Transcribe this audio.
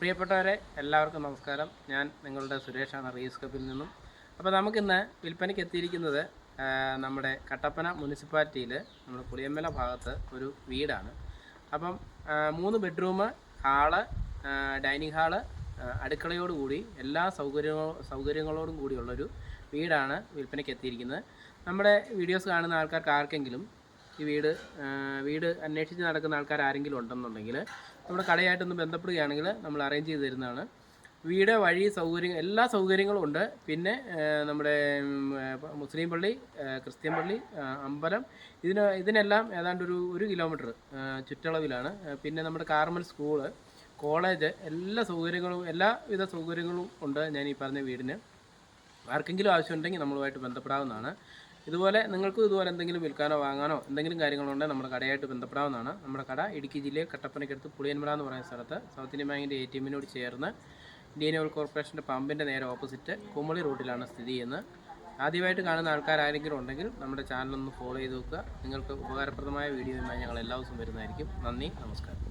പ്രിയപ്പെട്ടവരെ എല്ലാവർക്കും നമസ്കാരം. ഞാൻ നിങ്ങളുടെ സുരേഷാണ്, റീസ് കപ്പിൽ നിന്നും. അപ്പോൾ നമുക്കിന്ന് വിൽപ്പനയ്ക്ക് എത്തിയിരിക്കുന്നത് നമ്മുടെ കട്ടപ്പന മുനിസിപ്പാലിറ്റിയിൽ നമ്മുടെ പുളിയമ്മല ഭാഗത്ത് ഒരു വീടാണ്. അപ്പം 3 ബെഡ്റൂം, ഹാള്, ഡൈനിങ് ഹാള്, അടുക്കളയോടുകൂടി എല്ലാ സൗകര്യങ്ങളോടും കൂടിയുള്ളൊരു വീടാണ് വിൽപ്പനയ്ക്ക് എത്തിയിരിക്കുന്നത്. നമ്മുടെ വീഡിയോസ് കാണുന്ന ആൾക്കാർക്ക് ആർക്കെങ്കിലും ഈ വീട് അന്വേഷിച്ച് നടക്കുന്ന ആൾക്കാർ ആരെങ്കിലും ഉണ്ടെന്നുണ്ടെങ്കിൽ നമ്മുടെ കടയായിട്ടൊന്ന് ബന്ധപ്പെടുകയാണെങ്കിൽ നമ്മൾ അറേഞ്ച് ചെയ്ത് തരുന്നതാണ്. വീട്, വഴി, എല്ലാ സൗകര്യങ്ങളും ഉണ്ട്. പിന്നെ നമ്മുടെ മുസ്ലിം പള്ളി, ക്രിസ്ത്യൻ പള്ളി, അമ്പലം, ഇതിനെല്ലാം ഏതാണ്ട് ഒരു കിലോമീറ്റർ ചുറ്റളവിലാണ്. പിന്നെ നമ്മുടെ കാർമൽ സ്കൂള്, കോളേജ്, എല്ലാവിധ സൗകര്യങ്ങളും ഉണ്ട് ഞാൻ ഈ പറഞ്ഞ വീടിന്. ആർക്കെങ്കിലും ആവശ്യമുണ്ടെങ്കിൽ നമ്മളുമായിട്ട് ബന്ധപ്പെടാവുന്നതാണ്. നിങ്ങൾക്കും ഇതുപോലെ എന്തെങ്കിലും വിൽക്കാനോ വാങ്ങാനോ എന്തെങ്കിലും കാര്യങ്ങളുണ്ടെങ്കിൽ നമ്മുടെ കടയായിട്ട് ബന്ധപ്പെടാവുന്നതാണ്. നമ്മുടെ കട ഇടുക്കി ജില്ലയിൽ കട്ടപ്പനയ്ക്കടുത്ത് പുളിയൻമല എന്ന് പറയുന്ന സ്ഥലത്ത് സൗത്ത് ഇന്ത്യൻ ബാങ്കിൻ്റെ ATM-നോട് ചേർന്ന് ഇന്ത്യൻ ഓയിൽ കോർപ്പറേഷൻ്റെ പമ്പിൻ്റെ നേരെ ഓപ്പോസിറ്റ് കുമളി റൂട്ടിലാണ് സ്ഥിതി ചെയ്യുന്നത്. ആദ്യമായിട്ട് കാണുന്ന ആൾക്കാരാരെങ്കിലും ഉണ്ടെങ്കിൽ നമ്മുടെ ചാനലൊന്ന് ഫോളോ ചെയ്ത് നോക്കുക. നിങ്ങൾക്ക് ഉപകാരപ്രദമായ വീഡിയോയുമായി ഞങ്ങൾ എല്ലാ ദിവസവും വരുന്നതായിരിക്കും. നന്ദി, നമസ്കാരം.